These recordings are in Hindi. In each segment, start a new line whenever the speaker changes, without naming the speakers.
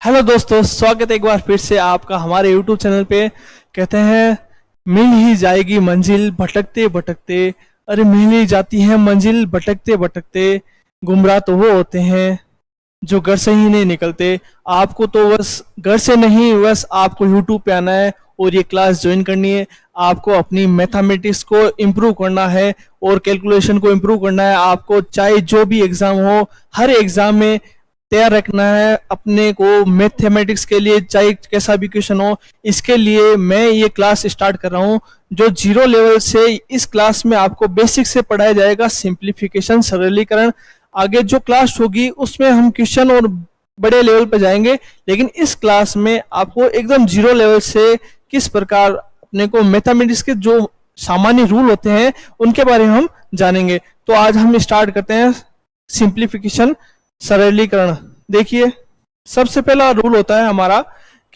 हेलो दोस्तों, स्वागत है एक बार फिर से आपका हमारे YouTube चैनल पे। कहते हैं मिल ही जाएगी मंजिल भटकते भटकते। अरे मिल ही जाती है मंजिल भटकते भटकते। गुमराह तो वो होते हैं जो घर से ही नहीं निकलते। आपको तो बस घर से नहीं, बस आपको YouTube पे आना है और ये क्लास ज्वाइन करनी है। आपको अपनी मैथमेटिक्स को इम्प्रूव करना है और कैलकुलेशन को इम्प्रूव करना है। आपको चाहे जो भी एग्जाम हो, हर एग्जाम में तैयार रखना है अपने को मैथमेटिक्स के लिए, चाहे कैसा भी क्वेश्चन हो। इसके लिए मैं ये क्लास स्टार्ट कर रहा हूँ जो जीरो लेवल से। इस क्लास में आपको बेसिक से पढ़ाया जाएगा सिंप्लीफिकेशन, सरलीकरण। आगे जो क्लास होगी उसमें हम क्वेश्चन और बड़े लेवल पे जाएंगे, लेकिन इस क्लास में आपको एकदम जीरो लेवल से किस प्रकार अपने को मैथमेटिक्स के जो सामान्य रूल होते हैं उनके बारे में हम जानेंगे। तो आज हम स्टार्ट करते हैं सिंप्लीफिकेशन, सरलीकरण। देखिए, सबसे पहला रूल होता है हमारा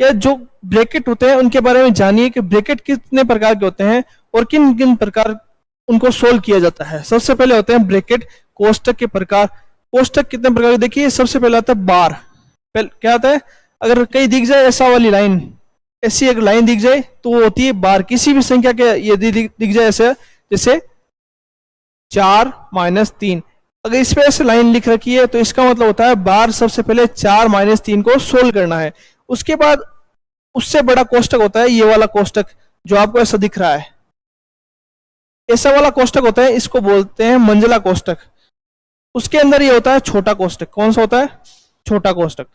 कि जो ब्रैकेट होते हैं उनके बारे में जानिए कि ब्रैकेट कितने प्रकार के होते हैं और किन किन प्रकार उनको सोल्व किया जाता है। सबसे पहले होते हैं ब्रैकेट, कोष्टक के प्रकार। कोष्टक कितने प्रकार के, देखिए सबसे पहले आता है बार। क्या आता है, अगर कहीं दिख जाए ऐसा वाली लाइन, ऐसी एक लाइन दिख जाए तो वो होती है बार। किसी भी संख्या के यदि दिख जाए ऐसे, जैसे 4-3, अगर इस पे ऐसे लाइन लिख रखी है तो इसका मतलब होता है बार। सबसे पहले 4-3 को सोल्व करना है। उसके बाद उससे बड़ा कोष्टक होता है ये वाला कोष्टक जो आपको ऐसा दिख रहा है। ऐसा वाला कोष्टक होता है, इसको बोलते हैं मंझला कोष्टक। उसके अंदर ये होता है छोटा कोष्टक। कौन सा होता है? छोटा कोष्टक।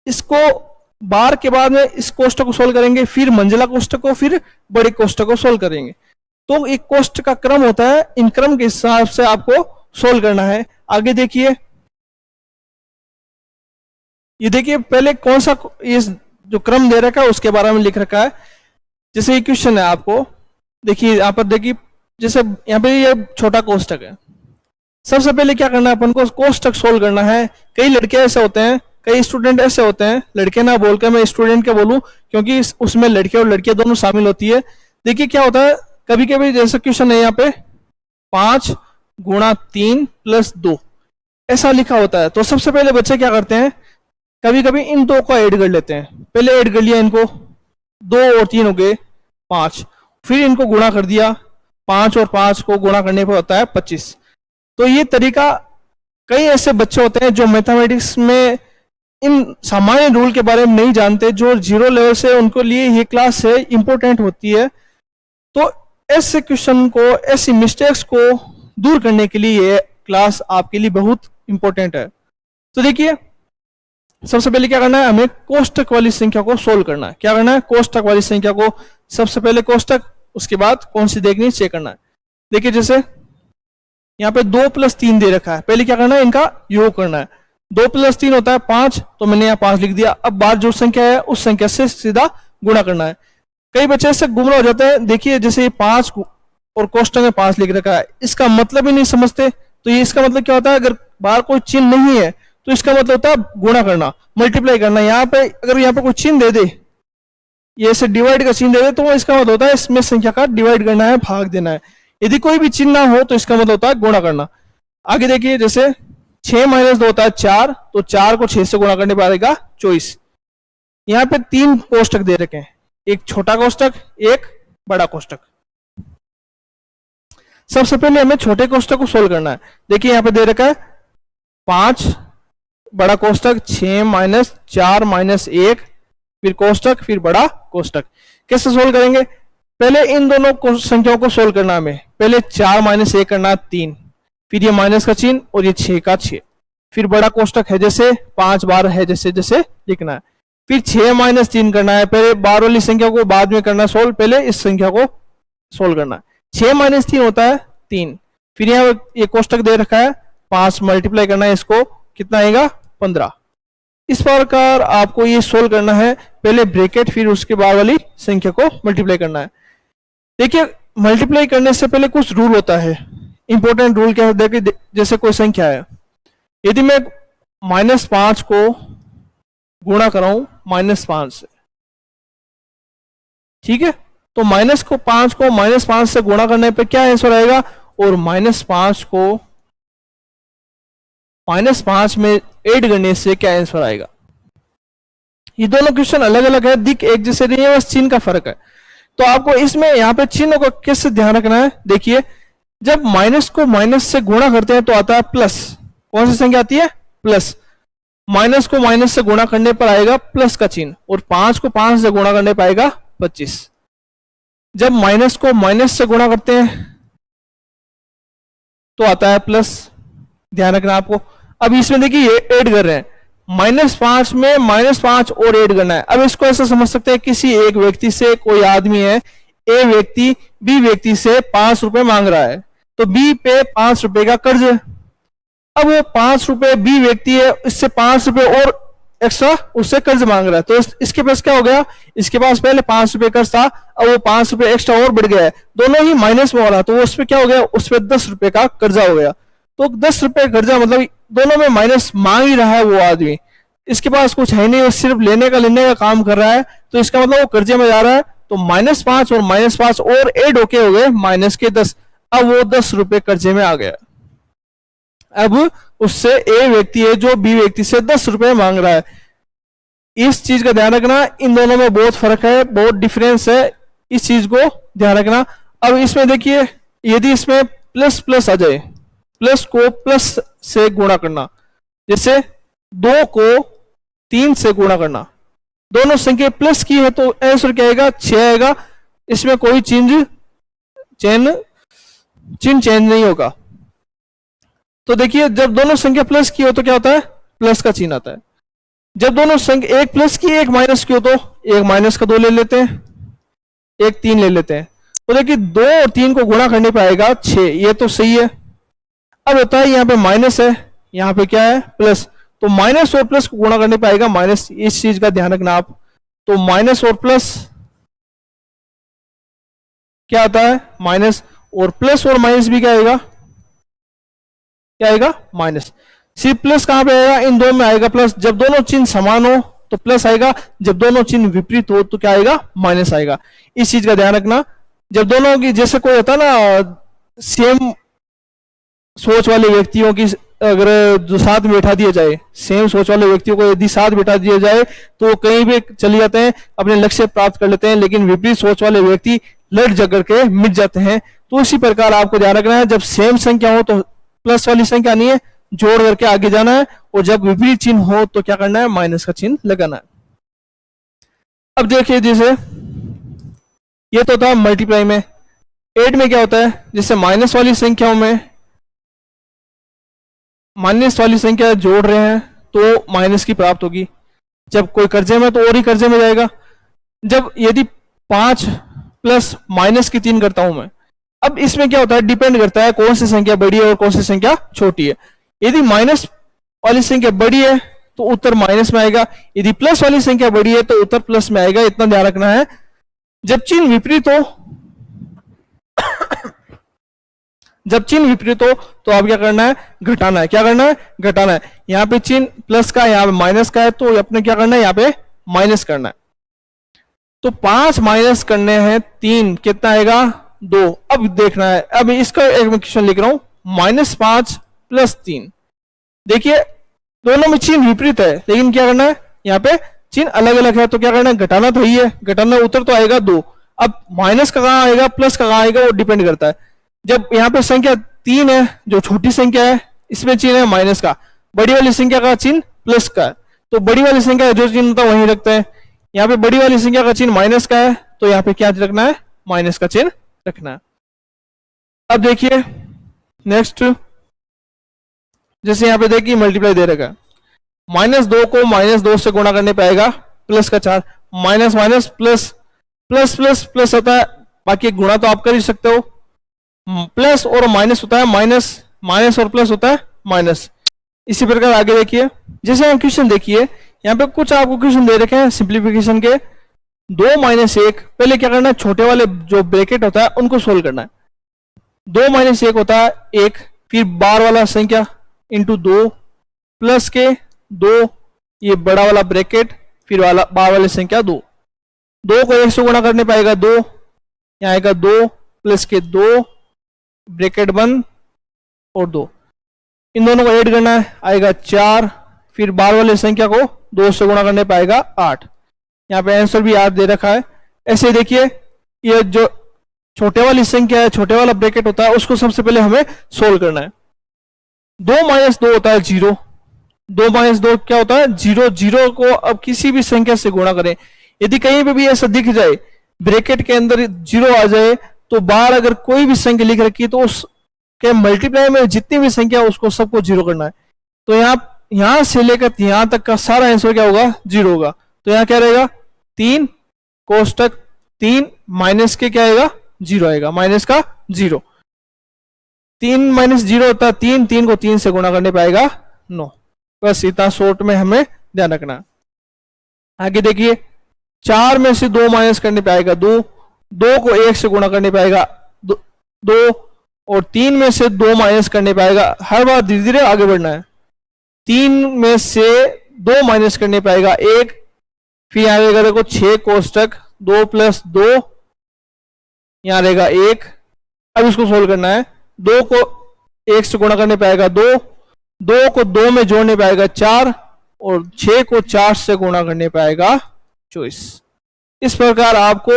इसको बार के बाद में इस कोष्टक को सोल्व करेंगे, फिर मंझला कोष्टक को, फिर बड़े कोष्टक को सोल्व करेंगे। तो एक कोष्टक का क्रम होता है, इन क्रम के हिसाब से आपको सोल्व करना है। आगे देखिए, ये देखिए पहले कौन सा ये जो क्रम दे रखा है उसके बारे में लिख रखा है। जैसे ये क्वेश्चन है आपको, देखिए यहाँ पर, देखिए जैसे यहाँ पे ये छोटा कोष्टक है। सबसे पहले क्या करना है अपन को, कोष्टक सोल्व करना है। कई लड़के ऐसे होते हैं, कई स्टूडेंट ऐसे होते हैं, लड़के ना बोलकर मैं स्टूडेंट के बोलूं क्योंकि उसमें लड़के और लड़कियां दोनों शामिल होती है। देखिए क्या होता है, कभी कभी जैसे क्वेश्चन है यहाँ पे 5×3+2 ऐसा लिखा होता है। तो सबसे पहले बच्चे क्या करते हैं, कभी कभी इन दो को ऐड कर लेते हैं। पहले ऐड कर लिया इनको, 2 और 3 हो गए 5, फिर इनको गुणा कर दिया, 5 और 5 को गुणा करने पर होता है 25। तो ये तरीका, कई ऐसे बच्चे होते हैं जो मैथमेटिक्स में इन सामान्य रूल के बारे में नहीं जानते, जो जीरो लेवल से, उनको लिए ये क्लास से इंपॉर्टेंट होती है। तो ऐसे क्वेश्चन को, ऐसी मिस्टेक्स को दूर करने के लिए ये क्लास आपके लिए बहुत इंपॉर्टेंट है। तो देखिए, सबसे पहले क्या करना है, हमें कोष्टक वाली संख्या को सोल्व करना है। क्या करना है, कोष्टक वाली संख्या को सबसे पहले कोष्टक, उसके बाद कौन सी देखनी चेक करना है। देखिए जैसे यहाँ पे 2+3 दे रखा है, पहले क्या करना है, इनका योग करना है। 2+3 होता है 5, तो मैंने यहाँ 5 लिख दिया। अब बार जो संख्या है उस संख्या से सीधा गुणा करना है। कई बच्चे से गुमराह हो जाते हैं। देखिए जैसे ये 5 और कोष्टक में 5 लिख रखा है, इसका मतलब ही नहीं समझते। तो ये इसका मतलब क्या होता है, अगर बाहर कोई चिन्ह नहीं है तो इसका मतलब होता है गुणा करना, मल्टीप्लाई करना। यहाँ पे अगर यहाँ पे कोई चिन्ह दे दे, ये ऐसे डिवाइड का चिन्ह दे दे, तो इसका मतलब होता है इसमें संख्या का डिवाइड करना है, भाग देना है। यदि कोई भी चिन्ह ना हो तो इसका मतलब होता है गुणा करना। आगे देखिए, जैसे 6-2 होता है 4, तो 4 को 6 से गुणा करने पर आएगा 24। यहाँ पे 3 कोष्टक दे रखे हैं, एक छोटा कोष्टक, एक बड़ा कोष्टक। सबसे पहले हमें छोटे कोष्टक को सोल्व करना है। देखिए यहाँ पे दे रखा है 5, बड़ा कोष्टक, 6-4-1, फिर कोष्टक, फिर बड़ा कोष्टक। कैसे सोल्व करेंगे, पहले इन दोनों संख्याओं को सोल्व करना है हमें। पहले 4-1 करना है 3, फिर ये माइनस का चिन्ह और ये 6 का 6, फिर बड़ा कोष्टक है जैसे 5 बार है जैसे जैसे लिखना है। फिर 6-3 करना है, पहले बार वाली संख्या को बाद में करना सोल्व, पहले इस संख्या को सोल्व करना है। 6-3 होता है 3, फिर यहाँ ये कोष्टक दे रखा है 5, मल्टीप्लाई करना है इसको, कितना आएगा 15। इस प्रकार आपको ये सोल्व करना है, पहले ब्रैकेट फिर उसके बाद वाली संख्या को मल्टीप्लाई करना है। देखिए मल्टीप्लाई करने से पहले कुछ रूल होता है, इंपॉर्टेंट रूल क्या होता है कि जैसे कोई संख्या है, यदि मैं -5 को गुणा कराऊं -5 से, ठीक है, तो -5 को -5 से गुणा करने पे क्या आंसर आएगा, और -5 को -5 में ऐड करने से क्या आंसर आएगा। ये दोनों क्वेश्चन अलग अलग है, दिख एक जैसे नहीं है, बस चिन्ह का फर्क है। तो आपको इसमें यहाँ पे चिन्हों को कैसे ध्यान रखना है, देखिए जब माइनस को माइनस से गुणा करते हैं तो आता है प्लस, कौन सी संख्या आती है, प्लस। माइनस को माइनस से गुणा करने पर आएगा प्लस का चिन्ह, और 5 को 5 से गुणा करने पर आएगा 25। जब माइनस को माइनस से गुणा करते हैं तो आता है प्लस, ध्यान रखना आपको। अब इसमें देखिए ये ऐड कर रहे हैं, -5 में -5 और ऐड करना है। अब इसको ऐसा समझ सकते हैं, किसी एक व्यक्ति से, कोई आदमी है, ए व्यक्ति बी व्यक्ति से 5 रुपए मांग रहा है, तो बी पे 5 रुपए का कर्ज है। अब वो 5 रुपए बी व्यक्ति है, इससे 5 रुपए और एक्स्ट्रा उससे कर्ज मांग रहा है, तो इसके पास क्या हो गया, इसके पास पहले 5 रुपए कर्ज था, अब वो 5 रुपए एक्स्ट्रा और बढ़ गया है, दोनों ही माइनस में हो रहा, तो उस पर क्या हो गया, उस पर 10 रुपए का कर्जा हो गया। तो 10 रुपए कर्जा मतलब दोनों में माइनस मांग ही रहा है वो आदमी, इसके पास कुछ है नहीं, वो सिर्फ लेने का काम कर रहा है, तो इसका मतलब वो कर्जे में जा रहा है। तो -5 और -5 और ऐड होके हो गए -10। अब वो 10 रुपए कर्जे में आ गया। अब उससे ए व्यक्ति है जो बी व्यक्ति से 10 रुपए मांग रहा है। इस चीज का ध्यान रखना, इन दोनों में बहुत फर्क है, बहुत डिफरेंस है, इस चीज को ध्यान रखना। अब इसमें देखिए, यदि इसमें प्लस प्लस आ जाए, प्लस को प्लस से गुणा करना, जैसे 2 को 3 से गुणा करना, दोनों संख्या प्लस की है तो आंसर क्या आएगा, 6 आएगा। इसमें कोई चिन्ह चेंज नहीं होगा। तो देखिए जब दोनों संख्या प्लस की हो तो क्या होता है, प्लस का चिन्ह आता है। जब दोनों संख्या एक प्लस की एक माइनस की हो तो एक माइनस का 2 ले लेते हैं, एक 3 ले लेते हैं। तो देखिए 2 और 3 को गुणा करने पे आएगा 6, ये तो सही है। अब होता है यहाँ पे माइनस है, यहाँ पे क्या है, प्लस, तो माइनस और प्लस को गुणा करने पे आएगा माइनस, इस चीज का ध्यान रखना आप। तो माइनस और प्लस क्या आता है, माइनस, और प्लस और माइनस भी क्या आएगा, क्या आएगा, माइनस। सिर्फ प्लस कहां पे आएगा, इन दोनों में आएगा प्लस। जब दोनों चिन्ह समान हो तो प्लस आएगा, जब दोनों चिन्ह विपरीत हो तो क्या आएगा, माइनस आएगा। इस चीज का ध्यान रखना। जब दोनों की, जैसे कोई होता ना सेम सोच वाले व्यक्तियों की, अगर जो साथ में बैठा दिया जाए, सेम सोच वाले व्यक्तियों को यदि साथ बैठा दिया जाए तो कहीं भी चले जाते हैं, अपने लक्ष्य प्राप्त कर लेते हैं, लेकिन विपरीत सोच वाले व्यक्ति लड़ झगड़ के मिट जाते हैं। तो इसी प्रकार आपको ध्यान रखना है, जब सेम संख्या हो तो प्लस वाली संख्या नहीं है, जोड़ करके आगे जाना है, और जब विपरीत चिन्ह हो तो क्या करना है, माइनस का चिन्ह लगाना है। अब देखिए जैसे ये तो था मल्टीप्लाई में, ऐड में क्या होता है, जैसे माइनस वाली संख्याओं में माइनस वाली संख्या जोड़ रहे हैं तो माइनस की प्राप्त होगी, जब कोई कर्जे में तो और ही कर्जे में जाएगा। जब यदि 5 प्लस माइनस की 3 करता हूं मैं, अब इसमें क्या होता है, डिपेंड करता है कौन सी संख्या बड़ी है और कौन सी संख्या छोटी है। यदि माइनस वाली संख्या बड़ी है तो उत्तर माइनस में आएगा, यदि प्लस वाली संख्या बड़ी है तो उत्तर प्लस में आएगा, इतना ध्यान रखना है। जब चिन्ह विपरीत हो जब चिन्ह विपरीत हो तो आप क्या करना है, घटाना है। क्या करना है, घटाना है। यहाँ पे चिन्ह प्लस का, यहाँ पे माइनस का है, तो अपने क्या करना है, यहाँ पे माइनस करना है। तो 5 माइनस करने हैं 3, कितना आएगा, 2। अब देखना है, अब इसका एक क्वेश्चन लिख रहा हूं, -5 + 3। देखिए दोनों में चिन्ह विपरीत है, लेकिन क्या करना है, यहाँ पे चिन्ह अलग अलग है, तो क्या करना है, घटाना तो ही है, घटाना, उत्तर तो आएगा 2। अब माइनस का कहां आएगा, प्लस का कहां आएगा, वो डिपेंड करता है। जब यहाँ पे संख्या 3 है, जो छोटी संख्या है, इसमें चिन्ह है माइनस का, बड़ी वाली संख्या का चिन्ह प्लस का है, तो बड़ी वाली संख्या जो चिन्ह होता है वहीं रखते हैं। यहाँ पे बड़ी वाली संख्या का चिन्ह माइनस का है, तो यहाँ पे क्या रखना है, माइनस का चिन्ह रखना है। अब देखिए नेक्स्ट, जैसे यहाँ पे देखिए मल्टीप्लाई दे रखा है, -2 को -2 से गुणा करने पे आएगा प्लस का 4, minus minus plus, plus plus plus होता है, बाकी गुणा तो आप कर ही सकते हो, प्लस और माइनस होता है माइनस, माइनस और प्लस होता है माइनस। इसी प्रकार आगे देखिए, जैसे हम क्वेश्चन देखिए, यहाँ पे कुछ आपको क्वेश्चन दे रखे हैं सिंप्लीफिकेशन के। 2 - 1, पहले क्या करना है, छोटे वाले जो ब्रैकेट होता है उनको सोल्व करना है। 2 - 1 होता है 1, फिर बार वाला संख्या इंटू 2 प्लस के 2, ये बड़ा वाला ब्रैकेट, फिर वाला बार वाली संख्या 2। 2 को 1 से गुणा करने पाएगा 2, यहाँ आएगा 2 प्लस के 2 ब्रैकेट बंद और 2, इन दोनों को ऐड करना है, आएगा 4, फिर बार वाली संख्या को 2 से गुणा करने पाएगा 8। यहाँ पे आंसर भी 8 दे रखा है। ऐसे देखिए ये जो छोटे वाली संख्या है, छोटे वाला ब्रैकेट होता है, उसको सबसे पहले हमें सोल्व करना है। 2 माइनस 2 होता है 0। 2 माइनस 2 क्या होता है 0। 0 को अब किसी भी संख्या से गुणा करें, यदि कहीं पे भी ऐसा दिख जाए ब्रैकेट के अंदर 0 आ जाए तो बाहर अगर कोई भी संख्या लिख रखी है तो उसके मल्टीप्लाई में जितनी भी संख्या उसको सबको 0 करना है। तो यहां से लेकर यहां तक का सारा आंसर क्या होगा 0 होगा। तो यहां क्या रहेगा 3 कोष्टक 3 माइनस के क्या आएगा 0 आएगा, माइनस का 0। 3 माइनस 0 होता है 3, 3 को 3 से गुणा करने पाएगा 9। बस इतना शॉर्ट में हमें ध्यान रखना। आगे देखिए 4 में से 2 माइनस करने पाएगा 2, 2 को 1 से गुणा करने पाएगा 2, और 3 में से 2 माइनस करने पाएगा। हर बार धीरे धीरे आगे बढ़ना है। 3 में से 2 माइनस करने पाएगा 1, फिर यहां रहेगा देखो 6 कोष्टक 2 प्लस 2, यहां रहेगा 1। अब इसको सोल्व करना है। 2 को 1 से गुणा करने पाएगा 2, 2 को 2 में जोड़ने पाएगा 4, और 6 को 4 से गुणा करने पाएगा 24। इस प्रकार आपको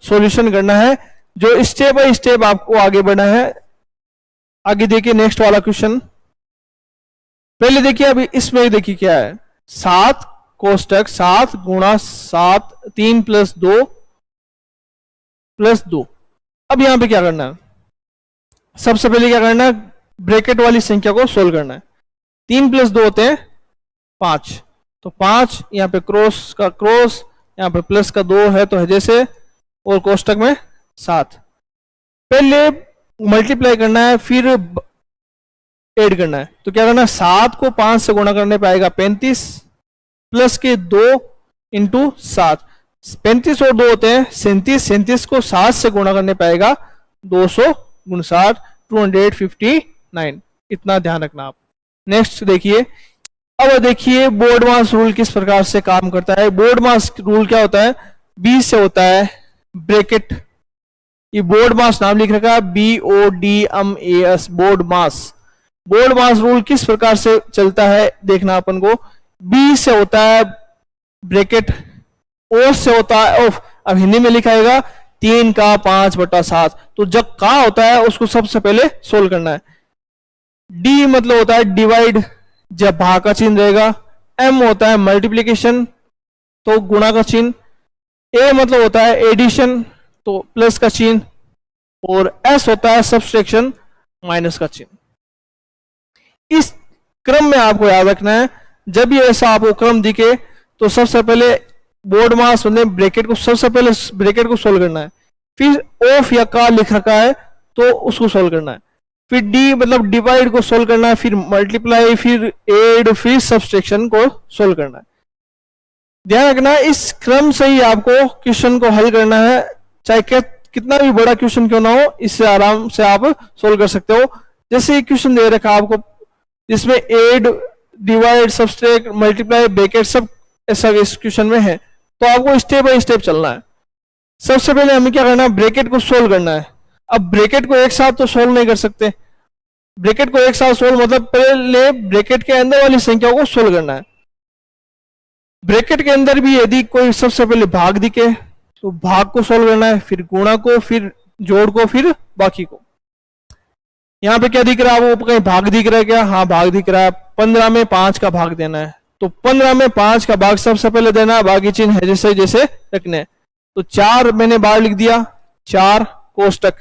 सॉल्यूशन करना है, जो स्टेप बाय स्टेप आपको आगे बढ़ना है। आगे देखिए नेक्स्ट वाला क्वेश्चन। पहले देखिए अभी इसमें देखिए क्या है 7 कोष्टक 7 गुणा 7 3 प्लस 2 प्लस 2। अब यहां पे क्या करना है, सबसे पहले क्या करना है ब्रैकेट वाली संख्या को सोल्व करना है। 3 प्लस 2 होते हैं 5, तो 5 यहां पे क्रॉस का क्रॉस, यहां पे प्लस का 2 है तो है जैसे, और कोष्टक में 7। पहले मल्टीप्लाई करना है फिर ऐड करना है। तो क्या करना है 7 को 5 से गुणा करने पाएगा 35, प्लस के 2 इंटू 7, 35 और 2 होते हैं 37, 37 को 7 से गुणा करने पाएगा 259, 259। इतना ध्यान रखना आप। नेक्स्ट देखिए, अब देखिए बोर्ड मास रूल किस प्रकार से काम करता है। बोर्ड मास रूल क्या होता है, 20 से होता है ब्रैकेट, ये बोर्ड मास नाम लिख रखा है BODMAS, बोर्ड मास। बोर्ड मास रूल किस प्रकार से चलता है देखना अपन को। 20 से होता है ब्रैकेट, O से होता है ऑफ, अब हिंदी में लिखाएगा 3 का 5/7। तो जब का होता है उसको सबसे पहले सोल्व करना है। D मतलब होता है डिवाइड, जब भाग का चिन्ह रहेगा। M होता है मल्टीप्लीकेशन, तो गुणा का चिन्ह। A मतलब होता है एडिशन, तो प्लस का चिन्ह। और S होता है सब्सट्रैक्शन, माइनस का चिन्ह। इस क्रम में आपको याद रखना है। जब भी ऐसा आपको क्रम दिखे तो सबसे पहले बोर्ड मास मतलब ब्रैकेट को सबसे पहले ब्रैकेट को सोल्व करना है, फिर ऑफ या का लिख रखा है तो उसको सोल्व करना है, फिर डी मतलब डिवाइड को सोल्व करना है, फिर मल्टीप्लाई, फिर एड, फिर सब्सट्रैक्शन को सोल्व करना है। ध्यान रखना है इस क्रम से ही आपको क्वेश्चन को हल करना है। चाहे कितना भी बड़ा क्वेश्चन क्यों ना हो, इससे आराम से आप सोल्व कर सकते हो। जैसे एक क्वेश्चन दे रखा आपको जिसमें add, divide, subtract, multiply, bracket सब ऐसा इस क्वेश्चन में है, तो आपको स्टेप बाय स्टेप चलना है। सबसे पहले हमें क्या करना है, ब्रैकेट को सोल्व करना है। अब ब्रैकेट को एक साथ तो सोल्व नहीं कर सकते, ब्रैकेट को एक साथ सोल्व मतलब पहले ब्रैकेट के अंदर वाली संख्या को सोल्व करना है। ब्रैकेट के अंदर भी यदि कोई सबसे पहले भाग दिखे तो भाग को सोल्व करना है, फिर गुणा को, फिर जोड़ को, फिर बाकी को। यहां पे क्या दिख रहा है आपको, कहीं भाग दिख रहा है क्या, हाँ भाग दिख रहा है। 15 में 5 का भाग देना है, तो 15 में 5 का भाग सबसे पहले देना है, बाकी चिन्ह है जैसे जैसे रखने हैं। तो 4 मैंने बाहर लिख दिया, 4 कोष्टक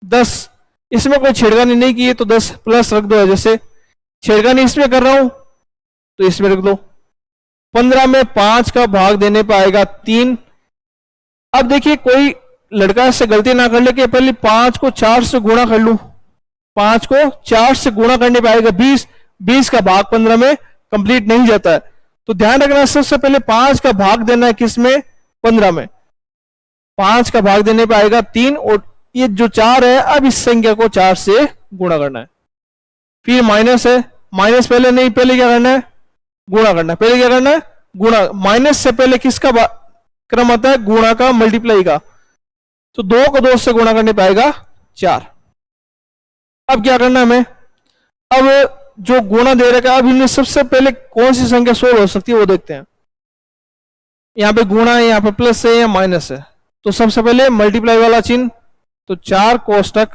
10, इसमें कोई छेड़खानी नहीं की है तो 10 प्लस रख दो, जैसे छेड़खानी इसमें कर रहा हूं तो इसमें रख दो। 15 में 5 का भाग देने पाएगा 3। अब देखिए कोई लड़का से गलती ना कर ले कि पहले 5 को 4 से गुणा कर लूं, 5 को 4 से गुणा करने पाएगा 20, 20 का भाग 15 में कंप्लीट नहीं जाता है। तो ध्यान रखना सबसे पहले 5 का भाग देना है किसमें, 15 में। 5 का भाग देने पाएगा 3, और ये जो 4 है अब इस संख्या को 4 से गुणा करना है। फिर माइनस है, माइनस पहले नहीं, पहले क्या करना है, गुणा करना है। पहले क्या करना है, गुणा। माइनस से पहले किसका क्रम आता है, गुणा का, मल्टीप्लाई का। तो 2 को 2 से गुणा करने पाएगा 4। अब क्या करना है हमें, अब जो गुणा दे रखा है, अब इनमें सबसे पहले कौन सी संख्या सोल्व हो सकती है वो देखते हैं। यहाँ पे गुणा है, यहाँ पे प्लस है या माइनस है, तो सबसे पहले मल्टीप्लाई वाला चिन्ह, तो 4 कोष्टक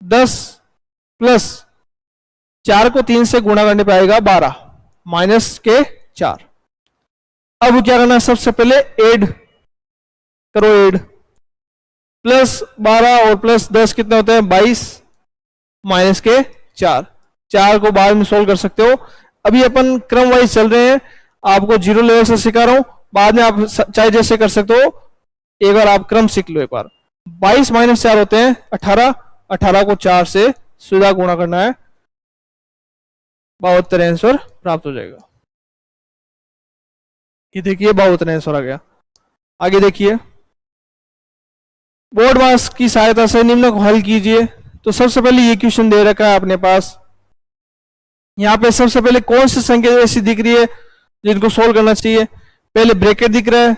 10 प्लस 4 को 3 से गुणा करने पे आएगा 12 माइनस के 4। अब क्या करना है, सबसे पहले ऐड करो, ऐड प्लस 12 और प्लस 10 कितने होते हैं 22 माइनस के 4। 4 को बाद में सोल्व कर सकते हो, अभी अपन क्रम वाइज चल रहे हैं, आपको जीरो लेवल से सिखा रहा हूं, बाद में आप चाहे जैसे कर सकते हो, एक बार आप क्रम सीख लो एक बार। 22 माइनस 4 होते हैं 18, 18 को 4 से सीधा गुणा करना है, 72 आंसर प्राप्त हो जाएगा। ये देखिए 72 आंसर आ गया। आगे देखिए, बोर्ड मास की सहायता से निम्न को हल कीजिए। तो सबसे पहले ये क्वेश्चन दे रखा है अपने पास, यहाँ पे सबसे पहले कौन सी संख्या ऐसी दिख रही है जिनको सोल्व करना चाहिए, पहले ब्रैकेट दिख रहा है,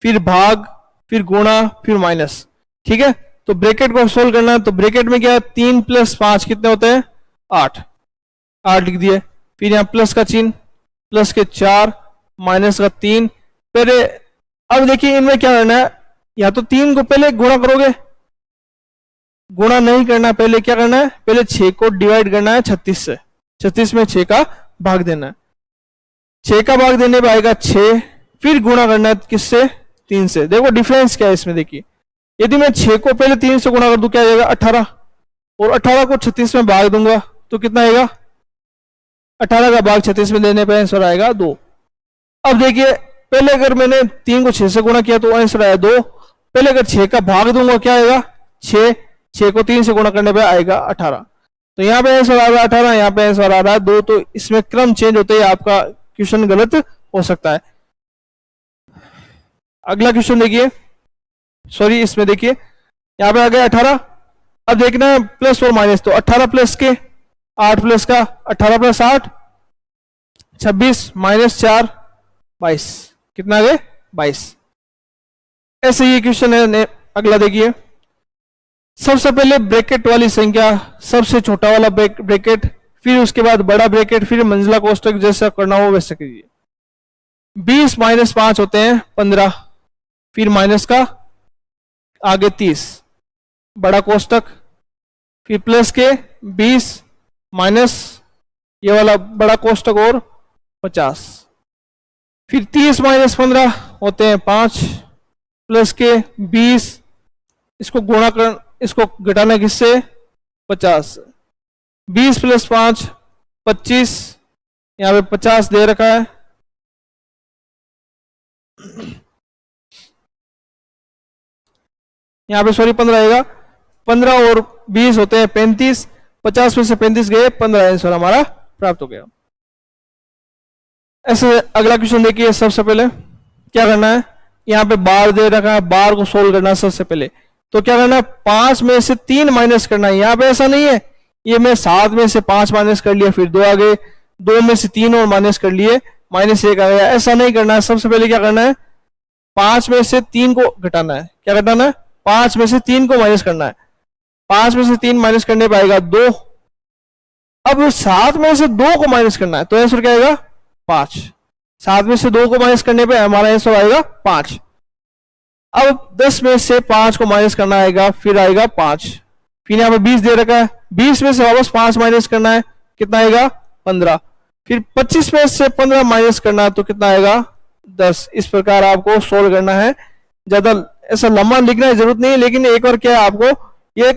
फिर भाग, फिर गुणा, फिर माइनस, ठीक है। तो ब्रैकेट को सोल्व करना है, तो ब्रैकेट में क्या है 3 प्लस 5 कितने होते हैं 8, 8 लिख दिए, फिर यहाँ प्लस का चिन्ह, प्लस के 4 माइनस का 3। पहले अब देखिए इनमें क्या करना है, या तो 3 को पहले गुणा करोगे, गुणा नहीं करना, पहले क्या करना है, पहले 6 को डिवाइड करना है 36 से, 36 में 6 का भाग देना है, 6 का भाग देने पे आएगा 6, फिर गुणा करना है किससे 3 से। देखो डिफरेंस क्या है इसमें, देखिए यदि मैं 6 को पहले 3 से गुणा कर दूं क्या आएगा 18, और 18 को 36 में भाग दूंगा तो कितना आएगा, 18 का भाग 36 में देने पे आंसर आएगा 2। अब देखिए पहले अगर मैंने 3 को 6 से गुणा किया तो आंसर आया 2, पहले अगर 6 का भाग दूंगा क्या आएगा 6, 6 को 3 से गुणा करने पे आएगा 18, तो यहाँ पे आंसर आ रहा है 18, यहाँ पे आंसर आ रहा है 2, तो इसमें क्रम चेंज होते ही आपका क्वेश्चन गलत हो सकता है। अगला क्वेश्चन देखिए, सॉरी इसमें देखिए यहाँ पे आ गया 18, अब देखना है प्लस और माइनस, तो 18 प्लस के 8 प्लस का 18 प्लस 8 26 माइनस 4 22, कितना आ गया 22। ऐसे ही क्वेश्चन है। अगला देखिए, सबसे पहले ब्रैकेट वाली संख्या, सबसे छोटा वाला ब्रैकेट, फिर उसके बाद बड़ा ब्रैकेट, फिर मंजिला कोष्टक, जैसा करना हो वैसे कीजिए। 20 माइनस 5 होते हैं 15, फिर माइनस का आगे 30 बड़ा कोष्टक, फिर प्लस के 20 माइनस ये वाला बड़ा कोष्टक और 50, फिर 30 माइनस 15 होते हैं 5, प्लस के 20, इसको गुणा कर, इसको घटाना किससे 50, 20 प्लस 5 25, यहाँ पे 50 दे रखा है, यहाँ पे सॉरी 15 आएगा, 15 और 20 होते हैं 35, 50 में से 35 गए 15, आंसर हमारा प्राप्त हो गया। ऐसे अगला क्वेश्चन देखिए, सबसे पहले क्या करना है, यहाँ पे बार दे रखा है, बार को सोल्व करना है सबसे पहले, तो क्या करना है 5 में से 3 माइनस करना है। यहाँ पे ऐसा नहीं है, ये मैं 7 में से 5 माइनस कर लिया, फिर 2 आ गए, 2 में से 3 और माइनस कर लिए, -1 आ गया, ऐसा नहीं करना है। सबसे पहले क्या करना है 5 में से 3 को घटाना है, क्या घटाना है 5 में से 3 को माइनस करना है, 5 में से 3 माइनस करने पर आएगा 2, अब 7 में से 2 को माइनस करना है, तो आंसर क्या आएगा 5, 7 में से 2 को माइनस करने पे हमारा आंसर आएगा 5। अब 10 में से 5 को माइनस करना आएगा, फिर आएगा 5, फिर यहाँ पे 20 दे रखा है, 20 में से वापस 5 माइनस करना है, कितना आएगा 15, फिर 25 में से 15 माइनस करना है तो कितना आएगा 10। इस प्रकार आपको सोल्व करना है, ज्यादा ऐसा लंबा लिखना की जरूरत नहीं है, लेकिन एक बार क्या है आपको ये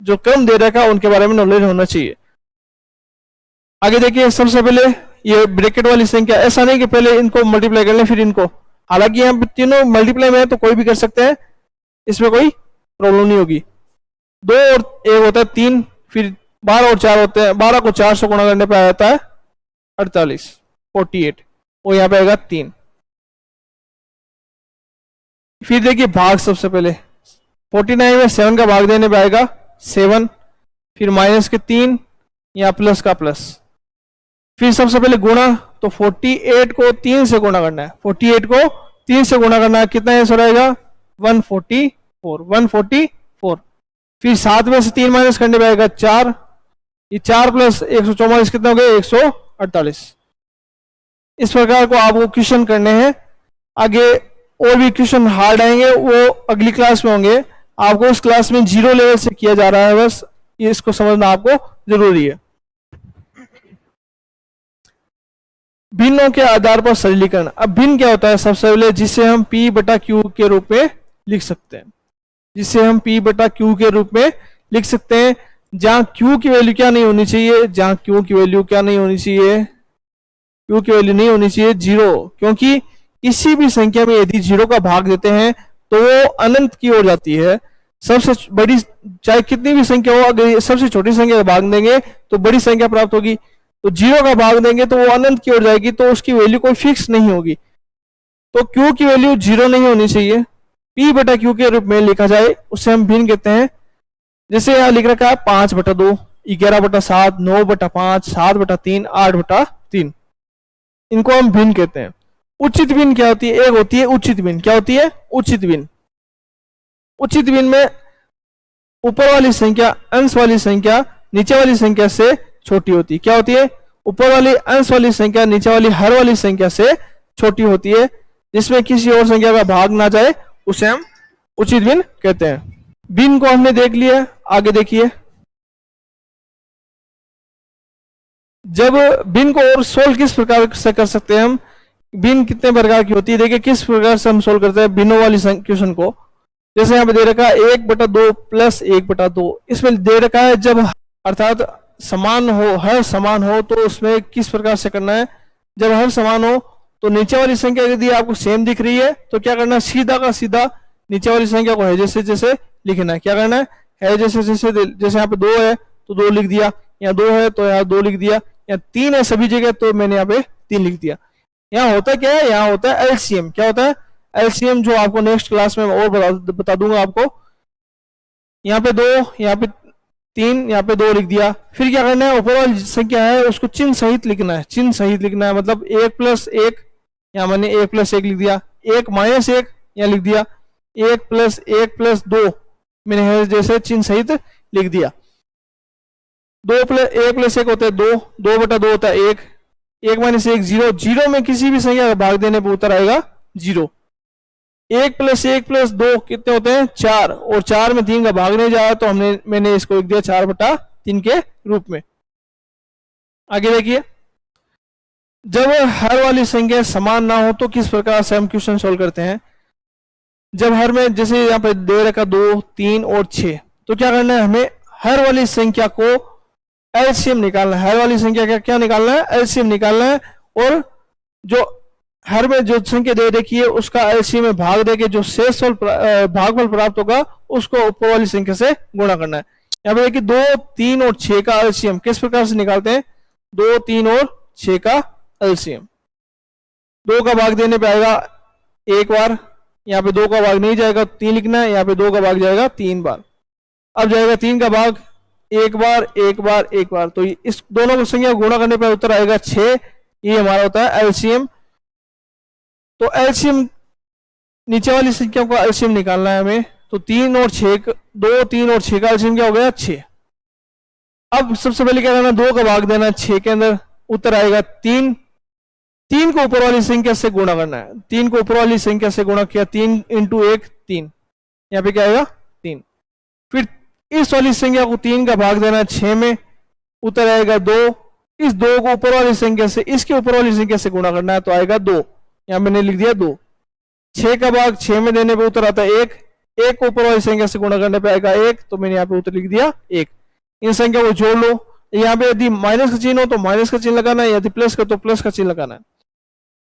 जो क्रम दे रखा है उनके बारे में नॉलेज होना चाहिए। आगे देखिए, सबसे पहले ये ब्रैकेट वाली संख्या, ऐसा नहीं कि पहले इनको मल्टीप्लाई कर लें फिर इनको, हालांकि यहाँ पे तीनों मल्टीप्लाई में है तो कोई भी कर सकते हैं, इसमें कोई प्रॉब्लम नहीं होगी। 2 और 1 होता है 3, फिर 12 और 4 होते हैं, 12 को 4 से गुणा करने पे आ जाता है 48 48, और यहाँ पे आएगा 3। फिर देखिए भाग, सबसे पहले 49 में 7 का भाग देने पे आएगा 7, फिर माइनस के 3 या प्लस का प्लस, फिर सबसे पहले गुणा, तो 48 को 3 से गुणा करना है, 48 को 3 से गुणा करना है, कितना आंसर आएगा 144, 144, फिर 7 में से 3 माइनस करने पे आएगा 4, ये 4 प्लस 144 कितना हो गया 148। इस प्रकार को आपको क्वेश्चन करने हैं। आगे और भी क्वेश्चन हार्ड आएंगे वो अगली क्लास में होंगे। आपको इस क्लास में 0 लेवल से किया जा रहा है, बस ये इसको समझना आपको जरूरी है। भिन्नों के आधार पर सरलीकरण। अब भिन्न क्या होता है? सबसे पहले जिसे हम P बटा Q के रूप में लिख सकते हैं, जिसे हम P बटा Q के रूप में लिख सकते हैं, जहां Q की वैल्यू क्या नहीं होनी चाहिए, जहां Q की वैल्यू क्या नहीं होनी चाहिए, Q की वैल्यू नहीं होनी चाहिए 0, क्योंकि किसी भी संख्या में यदि 0 का भाग देते हैं तो वो अनंत की ओर जाती है। सबसे बड़ी, चाहे कितनी भी संख्या हो, अगर सबसे छोटी संख्या का भाग देंगे तो बड़ी संख्या प्राप्त होगी, तो 0 का भाग देंगे तो वो अनंत की ओर जाएगी, तो उसकी वैल्यू कोई फिक्स नहीं होगी। तो Q की वैल्यू 0 नहीं होनी चाहिए, P बटा Q के रूप में लिखा जाए, उसे हम भिन्न कहते हैं। जैसे यहाँ लिख रखा है 5/2, 11/7, 9/5, 7/3, 8/3, इनको हम भिन्न कहते हैं। उचित भिन्न क्या होती है? एक होती है उचित भिन्न। क्या होती है? उचित भिन्न। उचित भिन्न में ऊपर वाली संख्या अंश वाली संख्या नीचे वाली संख्या से छोटी होती है। क्या होती है? ऊपर वाली अंश वाली संख्या नीचे वाली हर वाली संख्या से छोटी होती है, जिसमें किसी और संख्या का भाग ना जाए, उसे हम उचित भिन्न कहते हैं। भिन्न को हमने देख लिया, आगे देखिए। जब भिन्न को और सोल्व किस प्रकार से कर सकते हैं हम, भिन्न कितने प्रकार की होती है, देखिए किस प्रकार से हम सोल्व करते हैं भिन्नों वाली क्वेश्चन को। जैसे यहाँ पे दे रखा है 1/2 प्लस 1/2, इसमें दे रखा है जब अर्थात समान हो, हर समान हो, तो उसमें किस प्रकार से करना है। जब हर समान हो तो नीचे वाली संख्या यदि आपको सेम दिख रही है तो क्या करना है, सीधा का सीधा नीचे वाली संख्या को है जैसे जैसे लिखना है। क्या करना है जैसे जैसे, जैसे यहाँ पे 2 है तो 2 लिख दिया, यहाँ 2 है तो यहाँ 2 लिख दिया, यहाँ 3 है सभी जगह तो मैंने यहाँ पे 3 लिख दिया। यहाँ होता क्या है, यहाँ होता है एलसीएम। क्या होता है? एलसीएम, जो आपको नेक्स्ट क्लास में और बता दूंगा आपको। यहाँ पे 2, यहाँ पे 3, यहाँ पे 2 लिख दिया। फिर क्या करना है, ऊपर वाली संख्या है उसको चिन्ह सहित लिखना है। चिन्ह सहित लिखना है मतलब 1+1, यहाँ मैंने 1+1 लिख दिया, 1-1 यहाँ लिख दिया, 1+1+2 मैंने जैसे चिन्ह सहित लिख दिया। 1+1 होता है 2, 2/2 होता है 1, 1-1 0, 0 में किसी भी संख्या का भाग देने पर उत्तर आएगा 0। 1+1+2 कितने होते हैं? 4, और 4 में 3 का भाग नहीं जा रहा तो मैंने इसको लिख दिया 4/3 के रूप में। आगे देखिए, जब हर वाली संख्या समान ना हो तो किस प्रकार से हम क्वेश्चन सोल्व करते हैं। जब हर में, जैसे यहाँ पे दे रखा 2, 3 और 6, तो क्या करना है, हमें हर वाली संख्या को एलसीएम निकालना है। हर वाली संख्या का क्या निकालना है? एलसीएम निकालना है। और जो हर में जो संख्या दे रखी है उसका एलसीएम में भाग देके जो शेषफल भागफल प्राप्त होगा उसको ऊपर वाली संख्या से गुणा करना है। यहाँ पे देखिए 2, 3 और 6 का एलसीएम किस प्रकार से निकालते हैं। 2, 3 और 6 का एलसीएम, 2 का भाग देने पे आएगा 1 बार, यहाँ पे 2 का भाग नहीं जाएगा 3 लिखना है, यहाँ पे 2 का भाग जाएगा 3 बार। अब जाएगा 3 का भाग 1 बार 1 बार 1 बार, तो इस दोनों को संख्या गुणा करने पर उत्तर आएगा 6। ये हमारा होता है एलसीएम। तो एलसीएम, नीचे वाली संख्या को एलसीएम निकालना है हमें, तो 3 और 6, 2, 3 और 6 का एलसीएम क्या हो गया? 6। अब सबसे पहले क्या करना, 2 का भाग देना 6 के अंदर, उत्तर आएगा 3। 3 को ऊपर वाली संख्या से गुणा करना है, 3 को ऊपर वाली संख्या से गुणा किया, 3 × 1 3, यहाँ पे क्या आएगा 3। फिर इस वाली संख्या को 3 का भाग देना 6 में, उत्तर आएगा 2। इस 2 को ऊपर वाली संख्या से इसके ऊपर वाली संख्या से गुणा करना है तो आएगा 2, यहाँ मैंने लिख दिया 2। 6 का भाग 6 में देने पे उत्तर आता है 1, 1 को ऊपर वाली संख्या से गुणा करने पे आएगा 1, तो मैंने यहाँ पे उत्तर लिख दिया 1। इन संख्या को जोड़ लो, यहाँ पे यदि माइनस का चिन्ह हो तो माइनस का चिन्ह लगाना है, यदि प्लस का तो प्लस का चिन्ह लगाना है,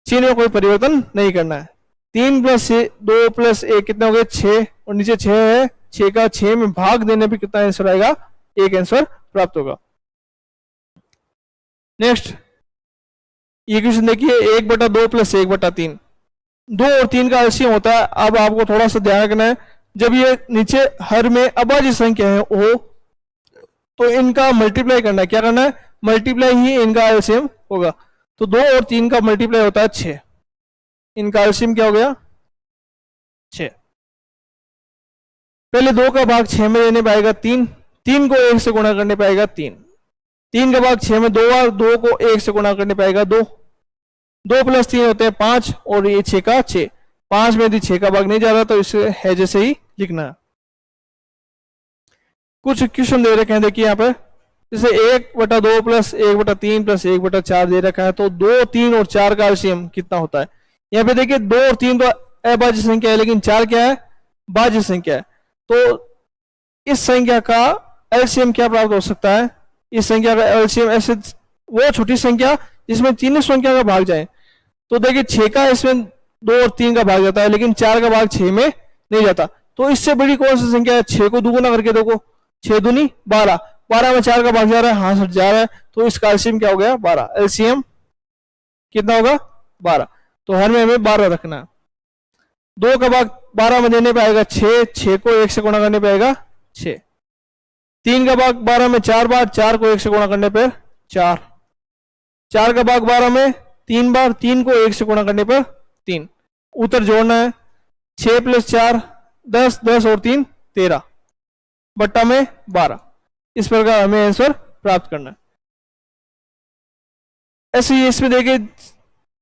चिन्ह में कोई परिवर्तन नहीं करना है। 3 + 2 + 1 कितना हो गया 6, और नीचे 6 है, 6 का 6 में भाग देने पे कितना आंसर आएगा, 1 आंसर प्राप्त होगा। नेक्स्ट ये क्वेश्चन देखिए, 1/2 + 1/3, 2 और 3 का एलसीएम होता है। अब आपको थोड़ा सा ध्यान रखना है, जब ये नीचे हर में अभाज्य संख्या है हो तो इनका मल्टीप्लाई करना है। क्या करना है, मल्टीप्लाई ही इनका एलसीएम होगा। तो 2 और 3 का मल्टीप्लाई होता है 6, इनका एलसीएम क्या हो गया 6। पहले 2 का भाग 6 में देने पाएगा 3, 3 को 1 से गुणा करने पाएगा 3, 3 का भाग 6 में 2 बार, 2 को 1 से गुणा करने पाएगा 2, 2 + 3 होते हैं 5, और ये 6 का 6, 5 में यदि 6 का भाग नहीं जा रहा तो इसे है जैसे ही लिखना है। कुछ क्वेश्चन दे रखे हैं, देखिए यहाँ पे जैसे 1/2 प्लस 1/3 प्लस 1/4 दे रखा है, तो 2, 3 और 4 का एलसीएम कितना होता है। यहाँ पे देखिए 2 और 3 तो अभाज्य संख्या है, लेकिन 4 क्या है, भाज्य संख्या है। तो इस संख्या का एलसीएम क्या प्राप्त हो सकता है, इस संख्या का एलसीएम ऐसे वो छोटी संख्या जिसमें तीनों संख्या का भाग जाए। तो देखिए 6 का इसमें 2 और 3 का भाग जाता है, लेकिन 4 का भाग 6 में नहीं जाता। तो इससे बड़ी कौन सी संख्या है, 6 को दुगुना करके देखो, 6 दूनी 12, 12 में 4 का भाग जा रहा है, हाँ हट जा रहा है, तो इसका एलसीएम क्या हो गया 12। एलसीएम कितना होगा 12, तो हर में हमें 12 रखना है। 2 का भाग 12 में देने पे आएगा 6, 6 को 1 से गुणा करने पे आएगा 6। 3 का भाग 12 में 4 बार, 4 को 1 से गुणा करने पर 4। 4 का भाग 12 में 3 बार, 3 को 1 से गुणा करने पर 3। उत्तर जोड़ना है, 6 + 4 10, 10 और 3 13 बट्टा में 12। इस प्रकार हमें आंसर प्राप्त करना है। ऐसे ही इसमें देखिए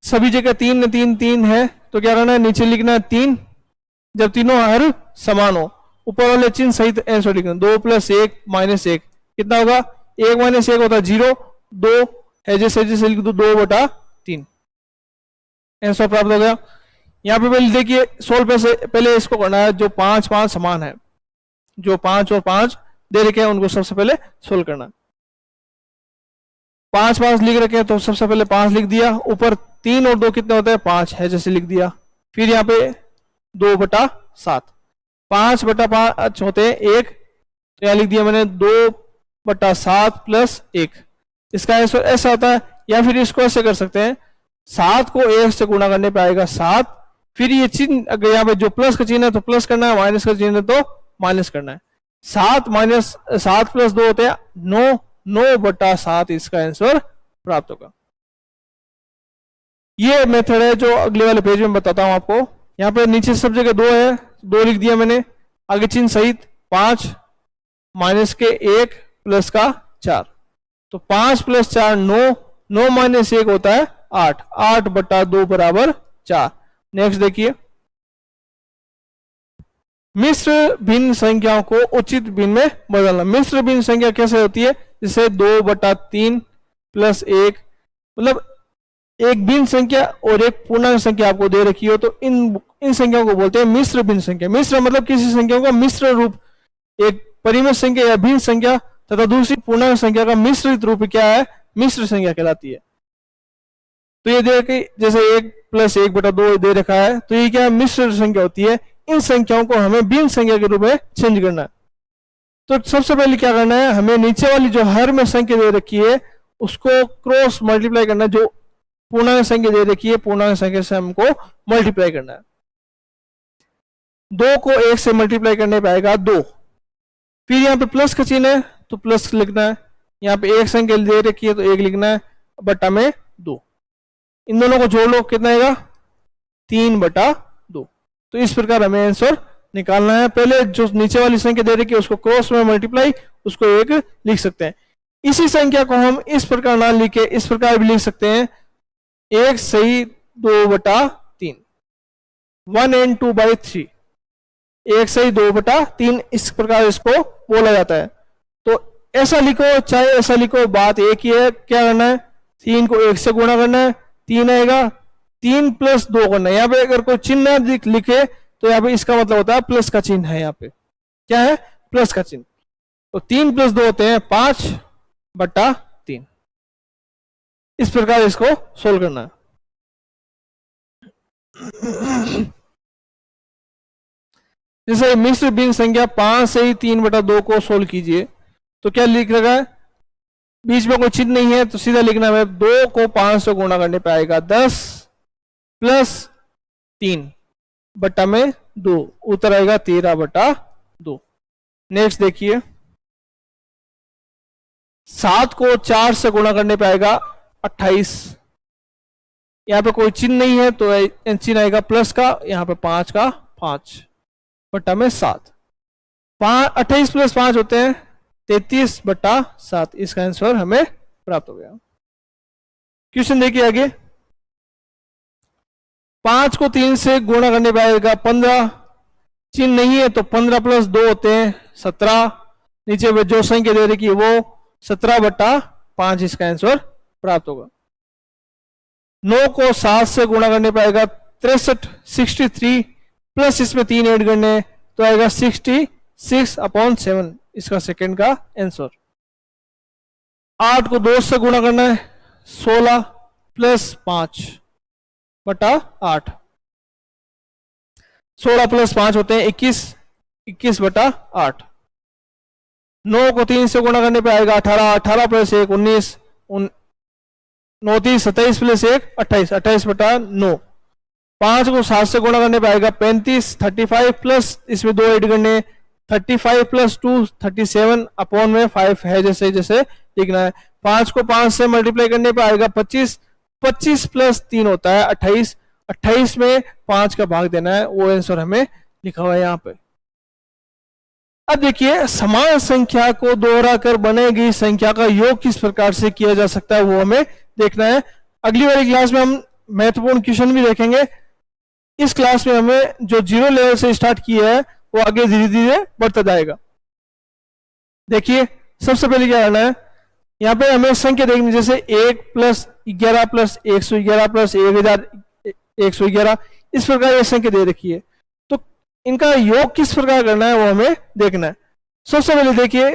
सभी जगह 3 3 3 है, तो क्या करना है, नीचे लिखना है 3 जब तीनों हर समान हो, ऊपर वाले चिन्ह सहित आंसर लिखना। 2 + 1 - 1 कितना होगा, 1 - 1 होता है 0, 2 है जैसे जैसे लिख दो 2/3, आंसर प्राप्त हो गया। यहाँ पे पहले देखिए सोल्व से पहले इसको करना है, जो 5 5 समान है, जो 5 और 5 दे रखे हैं उनको सबसे पहले सोल्व करना। 5 5 लिख रखे हैं तो सबसे पहले 5 लिख दिया, ऊपर 3 और 2 कितने होते हैं 5 है जैसे लिख दिया। फिर यहाँ पे 2/7, 5/5 होते हैं 1, तो यहाँ लिख दिया मैंने 2/7 + 1। इसका आंसर ऐसा आता है, या फिर इसको ऐसे कर सकते हैं, 7 को 1 से गुणा करने पे आएगा 7। फिर ये चिन्ह अगर यहाँ पे जो प्लस का चिन्ह है तो प्लस करना है, माइनस का चिन्ह है तो माइनस करना है। 7 + 2 होते हैं 9, 9/7 इसका आंसर प्राप्त होगा। ये मेथड है जो अगले वाले पेज में बताता हूं आपको। यहाँ पे नीचे सब जगह 2 है, 2 लिख दिया मैंने, आगे चिन्ह सहित 5 माइनस के 1 प्लस का 4, तो 5 + 4 9, 9 - 1 होता है 8, 8/2 = 4। नेक्स्ट देखिए, मिश्र भिन्न संख्याओं को उचित भिन्न में बदलना। मिश्र भिन्न संख्या कैसे होती है, जैसे 2/3 + 1, मतलब एक भिन्न संख्या और एक पूर्णांक संख्या आपको दे रखी हो, तो इन संख्याओं को बोलते हैं मिश्र भिन्न संख्या। मिश्र मतलब किसी संख्या का मिश्र रूप, एक परिमित संख्या या भिन्न संख्या तथा दूसरी पूर्णांक संख्या का मिश्रित रूप क्या है, मिश्र संख्या कहलाती है। तो ये देखिए जैसे 1 + 1/2 दे रखा है, तो ये क्या मिश्र संख्या होती है। इन संख्याओं को हमें भिन्न संख्या के रूप में चेंज करना है। तो सबसे पहले क्या करना है, हमें नीचे वाली जो हर में संख्या दे रखी है उसको क्रॉस मल्टीप्लाई करना है, जो पूर्णांक संख्या दे रखी है पूर्णांक संख्या से हमको मल्टीप्लाई करना है। 2 को 1 से मल्टीप्लाई करने पे आएगा 2। फिर यहाँ पे प्लस का चिन्ह है तो प्लस लिखना है, यहाँ पे एक संख्या दे रखी है तो 1 लिखना है, बट्टा में 2। इन दोनों को जोड़ लो, कितना आएगा 3/2। तो इस प्रकार हमें आंसर निकालना है। पहले जो नीचे वाली संख्या दे रखी है उसको क्रॉस में मल्टीप्लाई, उसको 1 लिख सकते हैं। इसी संख्या को हम इस प्रकार ना लिखे इस प्रकार भी लिख सकते हैं, 1 सही 2/3, 1 and 2/3, 1 सही 2/3, इस प्रकार इसको बोला जाता है। तो ऐसा लिखो चाहे ऐसा लिखो, बात एक ही है। क्या करना है, 3 को 1 से गुणा करना है, 3 आएगा, 3 + 2 करना है। यहाँ पे अगर कोई चिन्ह लिखे तो यहाँ पे इसका मतलब होता है प्लस का चिन्ह है, यहाँ पे क्या है प्लस का चिन्ह। तो 3 + 2 होते हैं 5/3। इस प्रकार इसको सोल्व करना है। जैसे मिश्र भिन्न संख्या 5 से ही 3/2 को सोल्व कीजिए, तो क्या लिख रखा है, बीच में कोई चिन्ह नहीं है तो सीधा लिखना है 2 को 5 से गुणा करने पे आएगा 10 + 3 बट्टा में 2, उत्तर आएगा 13/2। नेक्स्ट देखिए, 7 को 4 से गुणा करने पे आएगा 28। यहाँ पे कोई चिन्ह नहीं है तो चिन्ह आएगा प्लस का, यहाँ पे 5 का 5 बट्टा में 7। 28 + 5 होते हैं 33/7। इसका आंसर हमें प्राप्त हो गया। क्वेश्चन देखिए आगे, 5 को 3 से गुणा करने पे आएगा 15, चिन्ह नहीं है तो 15 प्लस 2 होते हैं 17, नीचे में जो संख्या दे रखी है वो 17/5 इसका आंसर प्राप्त होगा। 9 को 7 से गुणा करने पे आएगा 63, 63 प्लस इसमें 3 ऐड करने तो आएगा 66/7 इसका सेकंड का आंसर। 8 को 2 से गुणा करना है 16 प्लस 5/8, 16 प्लस 5 होते हैं 21, 21/8। 9 को 3 से गुणा करने पे आएगा 18, 18 प्लस 1 19, 9 3 27 प्लस 1 28, 28/9। 5 को 7 से गुणा करने पे आएगा 35, 35 प्लस इसमें 2 ऐड करने 35 प्लस 2 37/5 है जैसे जैसे लिखना है। 5 को 5 से मल्टीप्लाई करने पे आएगा 25, 25 प्लस 3 होता है 28, 28 में 5 का भाग देना है, वो आंसर हमें लिखा हुआ है यहाँ पे। अब देखिए समान संख्या को दोहरा कर बने गई संख्या का योग किस प्रकार से किया जा सकता है वो हमें देखना है। अगली वाली क्लास में हम महत्वपूर्ण क्वेश्चन भी देखेंगे। इस क्लास में हमें जो 0 लेवल से स्टार्ट किया है वो आगे धीरे धीरे बढ़ता जाएगा। देखिए सबसे पहले क्या करना है, यहाँ पे हमें संख्या देखनी, जैसे 1 प्लस 11 प्लस 111 प्लस 1111 इस प्रकार ये संख्या दे रखी है, तो इनका योग किस प्रकार करना है वो हमें देखना है। सबसे पहले देखिए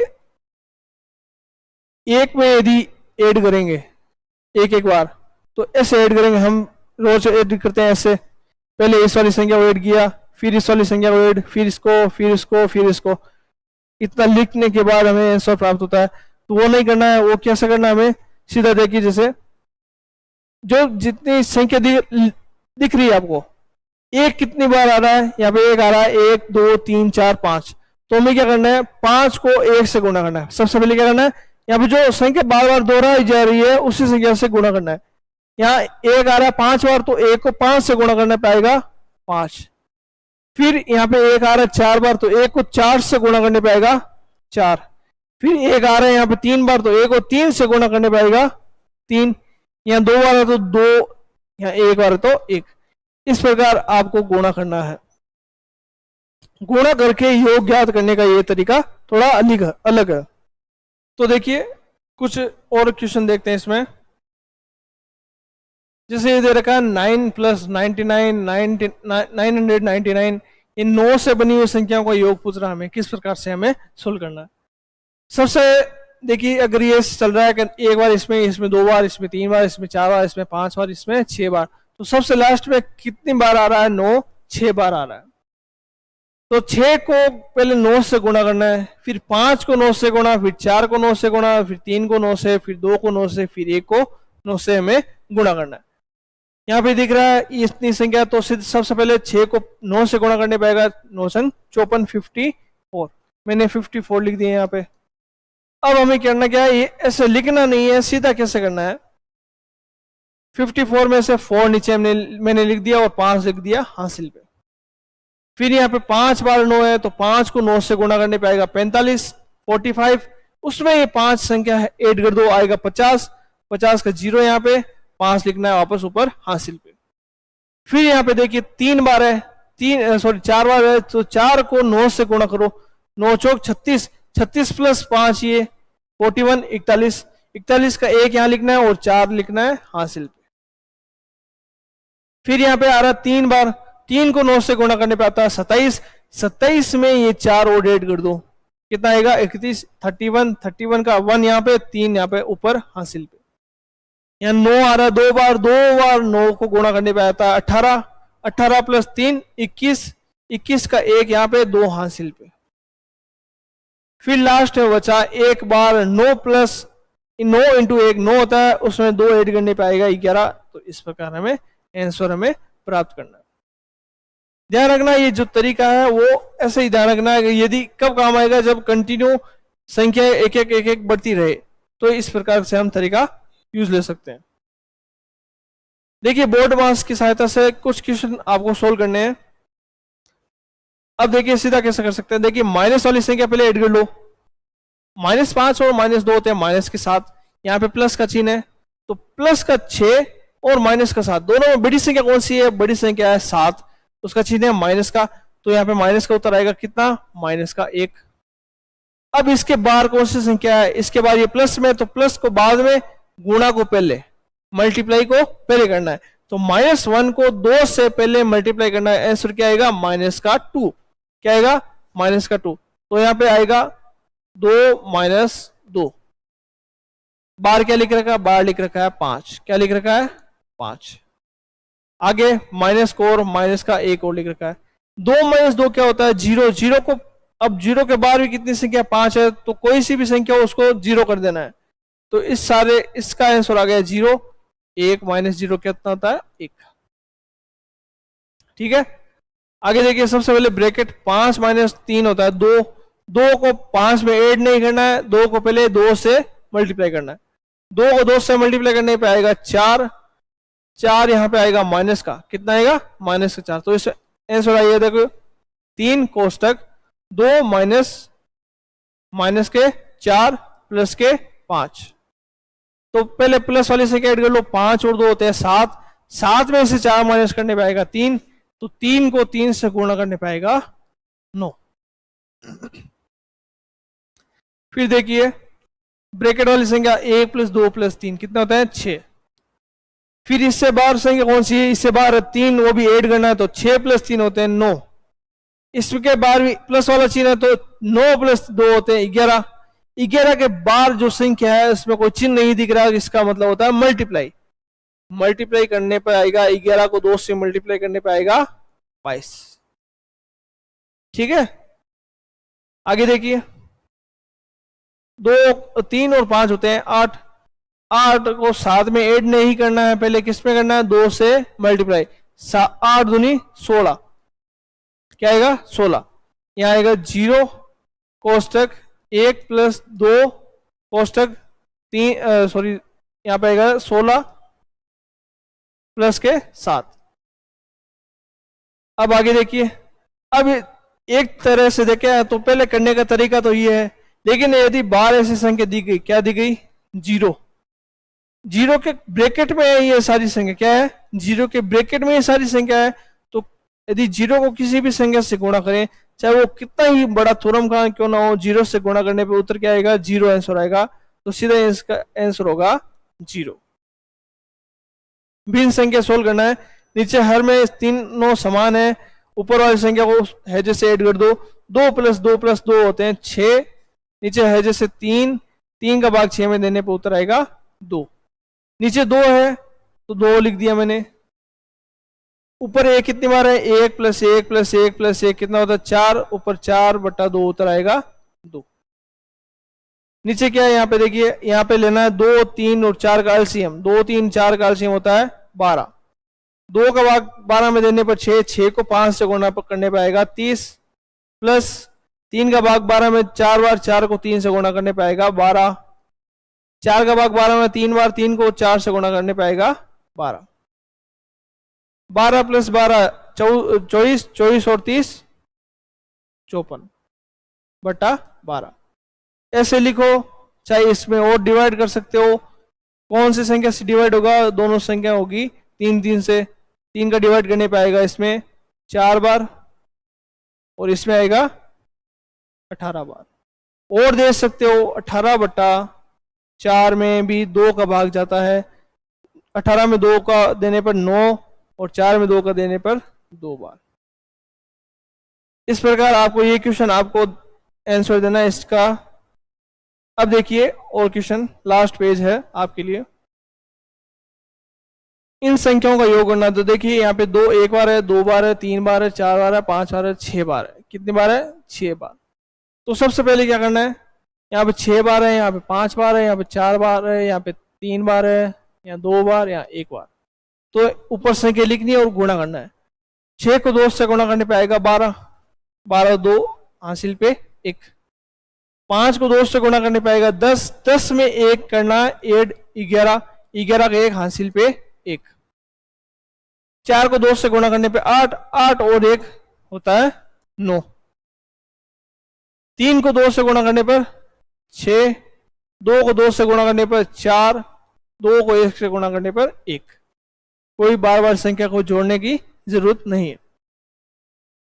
1 में यदि ऐड करेंगे एक बार तो ऐसे ऐड करेंगे, हम रोज ऐड करते हैं ऐसे, पहले इस वाली संख्या को ऐड किया, फिर इस वाली संख्या को ऐड, फिर इसको फिर इसको फिर इसको, इतना लिखने के बाद हमें आंसर प्राप्त होता है। तो वो नहीं करना है, वो कैसे करना है हमें सीधा देखिए, जैसे जो जितनी संख्या दिख रही है आपको, एक कितनी बार आ रहा है, यहाँ पे एक आ रहा है 1 2 3 4 5, तो हमें क्या करना है 5 को 1 से गुणा करना है। सबसे पहले क्या करना है, यहाँ पे जो संख्या बार बार दोहराई जा रही है उसी संख्या से गुणा करना है। यहाँ 1 आ रहा है 5 बार तो 1 को 5 से गुणा करना पाएगा 5, फिर यहाँ पे 1 आ रहा है 4 बार तो 1 को 4 से गुणा करने पाएगा 4, फिर 1 आ रहा है यहाँ पे 3 बार तो 1 को 3 से गुणा करने पाएगा 3, यहाँ 2 बार है तो 2, यहाँ 1 बार है तो 1। इस प्रकार आपको गुणा करना है। गुणा करके योग ज्ञात करने का ये तरीका थोड़ा अलग है। तो देखिए कुछ और क्वेश्चन देखते हैं इसमें, जैसे ये दे रखा है 9 प्लस 99 999, इन 9 से बनी हुई संख्याओं का योग पूछ रहा है हमें, किस प्रकार से हमें सोल्व करना है। सबसे देखिए अगर ये चल रहा है कि एक बार इसमें 2 बार, इसमें 3 बार, इसमें 4 बार, इसमें 5 बार, इसमें 6 बार, तो सबसे लास्ट में कितनी बार आ रहा है 9, 6 बार आ रहा है। तो 6 को पहले 9 से गुणा करना है, फिर 5 को 9 से गुणा, फिर 4 को 9 से गुणा, फिर 3 को 9 से, फिर 2 को 9 से, फिर 1 को 9 से हमें गुणा करना है। यहाँ पे दिख रहा है इतनी संख्या, तो सबसे पहले 6 को 9 से गुणा करने पाएगा 9 संग 54 54, मैंने 54 लिख दिए यहाँ पे। अब हमें करना क्या है, ये ऐसे लिखना नहीं है, सीधा कैसे करना है, 54 में से 4 नीचे मैंने लिख दिया और 5 लिख दिया हासिल पे। फिर यहाँ पे 5 बार 9 है तो 5 को 9 से गुणा करने पे आएगा 45, 45 उसमें ये 5 संख्या है ऐड कर दो, आएगा 50, 50 का 0 यहाँ पे 5 लिखना है वापस ऊपर हासिल पे। फिर यहाँ पे देखिए 3 बार है, 4 बार है तो 4 को 9 से गुणा करो, 9 चौक 36, 36 प्लस 5 ये 41, 41, 41 का 1 यहाँ लिखना है और 4 लिखना है हासिल पे। फिर यहाँ पे आ रहा है 3 बार, 3 को 9 से गुणा करने पे आता है 27, 27 में ये 4 और ऐड कर दो, कितना आएगा 31, 31, 31 का 1 यहाँ पे, 3 यहाँ पे ऊपर हासिल पे। यहाँ 9 आ रहा है 2 बार, 2 बार 9 को गुणा करने पे आता है 18, 18 प्लस 3 21, 21 का 1 यहाँ पे 2 हासिल पे। फिर लास्ट में बचा 1 बार 9 प्लस 9 इंटू 1 9 होता है, उसमें 2 ऐड करने पे आएगा 11। तो इस प्रकार हमें आंसर हमें प्राप्त करना है। ध्यान रखना ये जो तरीका है वो ऐसे ही ध्यान रखना है, यदि कब काम आएगा जब कंटिन्यू संख्या एक एक बढ़ती रहे, तो इस प्रकार से हम तरीका यूज ले सकते हैं। देखिए बोर्ड मास की सहायता से कुछ क्वेश्चन आपको सोल्व करने हैं। अब देखिए सीधा कैसे कर सकते हैं, देखिए माइनस वाली संख्या पहले ऐड कर लो, -5 और -2 होते हैं माइनस के साथ, यहाँ पे प्लस का चिन्ह है तो प्लस का 6 और माइनस का 7, दोनों में बड़ी संख्या कौन सी है? बड़ी संख्या है 7, उसका चिन्ह है माइनस का, तो यहाँ पे माइनस का उत्तर आएगा कितना? माइनस का 1। अब इसके बाहर कौन सी संख्या है? इसके बाद ये प्लस में, तो प्लस को बाद में, गुणा को पहले, मल्टीप्लाई को पहले करना है। तो -1 को 2 से पहले मल्टीप्लाई करना है। आंसर क्या आएगा? -2। क्या आएगा? -2। तो यहाँ पे आएगा 2 - 2। बाहर क्या लिख रखा है? बाहर लिख रखा है 5। क्या लिख रखा है? 5। आगे माइनस को और माइनस का 1 और लिख रखा है। 2 - 2 क्या होता है? 0। 0 को, अब 0 के बाद भी कितनी संख्या? 5 है, तो कोई सी भी संख्या हो उसको 0 कर देना है। तो इसका आंसर आ गया 0। 1 - 0 कितना होता है? 1। ठीक है, आगे देखिए, सबसे पहले ब्रैकेट 5 - 3 होता है 2। 2 को 5 में ऐड नहीं करना है, 2 को पहले 2 से मल्टीप्लाई करना है। 2 को 2 से मल्टीप्लाई करने पे आएगा 4। 4 यहाँ पे आएगा माइनस का, कितना आएगा? -4। तो इस आंसर आइए देखो 3 कोष्टक 2 माइनस के 4 प्लस के 5। तो पहले प्लस वाली से ऐड कर लो, 5 और 2 होते हैं 7। 7 में से 4 माइनस करने पे आएगा 3, तो 3 को 3 से गुणा करने पे आएगा 9। फिर देखिए ब्रैकेट वाली संख्या 1 + 2 + 3 कितना होता है? 6। फिर इससे बाहर संख्या कौन सी है? इससे बाहर 3, वो भी ऐड करना है, तो 6 + 3 होते हैं 9। इसके बाद भी प्लस वाला चिन्ह है, तो 9 + 2 होते हैं 11। 11 के बाद जो संख्या है उसमें कोई चिन्ह नहीं दिख रहा, इसका मतलब होता है मल्टीप्लाई। मल्टीप्लाई करने पर आएगा 11 को 2 से मल्टीप्लाई करने पर आएगा 22। ठीक है, आगे देखिए 2, 3 और 5 होते हैं 8। 8 को 7 में ऐड नहीं करना है, पहले किस में करना है? 2 से मल्टीप्लाई। 8 दूनी 16। क्या आएगा? 16। यहां आएगा 0 कोष्टक 1 + 2 कोष्टक 3, सॉरी, यहां पे आएगा 16 प्लस के 7। अब आगे देखिए, अब एक तरह से देखें तो पहले करने का तरीका तो ये है, लेकिन यदि बाहर ऐसी संख्या दी गई, क्या दी गई? 0। 0 के ब्रैकेट में है ये सारी संख्या, क्या है? 0 के ब्रैकेट में ये सारी संख्या है। तो यदि 0 को किसी भी संख्या से गुणा करें, चाहे वो कितना ही बड़ा थ्योरम का क्यों ना हो, 0 से गुणा करने पे उत्तर क्या आएगा? 0 आंसर आएगा। तो सीधा इसका आंसर होगा 0। भिन्न संख्या सोल्व करना है। नीचे हर में तीनों समान है, ऊपर वाली संख्या को है जैसे ऐड कर दो। 2 + 2 + 2 होते हैं 6। नीचे है जैसे 3, 3 का भाग 6 में देने पे उत्तर आएगा 2। नीचे 2 है तो 2 लिख दिया मैंने। ऊपर 1 कितनी बार है? 1 + 1 + 1 + 1 कितना होता है? 4। ऊपर 4/2 उत्तर आएगा 2। नीचे क्या है? यहाँ पे देखिए, यहाँ पे लेना है 2, 3 और 4 का एलसीएम। 2, 3, 4 का एलसीएम होता है 12। 2 का भाग 12 में देने पर 6, 6 को 5 से गुणा करने पर आएगा 30, प्लस 3 का भाग 12 में 4 बार, 4 को 3 से गुणा करने पर आएगा 12। 4 का भाग 12 में 3 बार, 3 को 4 से गुणा करने पर आएगा 12। 12 + 12 24, 24 और 30 54/12। ऐसे लिखो, चाहे इसमें और डिवाइड कर सकते हो। कौन सी संख्या से डिवाइड होगा? दोनों संख्या होगी 3, 3 से। 3 का डिवाइड करने पे आएगा इसमें 4 बार और इसमें आएगा 18 बार। और दे सकते हो 18/4 में भी 2 का भाग जाता है। 18 में 2 का देने पर 9 और 4 में 2 का देने पर 2 बार। इस प्रकार आपको ये क्वेश्चन आपको आंसर देना है इसका। अब देखिए और क्वेश्चन, लास्ट पेज है आपके लिए। इन संख्याओं का योग करना। तो देखिए यहाँ पे 2 एक बार है, 2 बार है, 3 बार है, 4 बार है, 5 बार है, 6 बार है। कितनी बार है? 6 बार। तो सबसे पहले क्या करना है? यहाँ पे 6 बार है, यहाँ पे 5 बार है, यहाँ पे 4 बार है, यहाँ पे 3 बार है, यहाँ 2 बार, यहाँ 1 बार। तो ऊपर संख्या लिखनी है और गुणा करना है। 6 को 2 से गुणा करने पे आएगा 12। 12 2 हासिल पे 1। 5 को 2 से गुणा करने पे आएगा 10। 10 में 1 करना है ऐड 11। 11 का 1 हासिल पे 1। 4 को 2 से गुणा करने पे 8। 8 और 1 होता है 9। 3 को 2 से गुणा करने पर 6। 2 को 2 से गुणा करने पर 4। 2 को 1 से गुणा करने पर 1। कोई बार बार संख्या को जोड़ने की जरूरत नहीं है।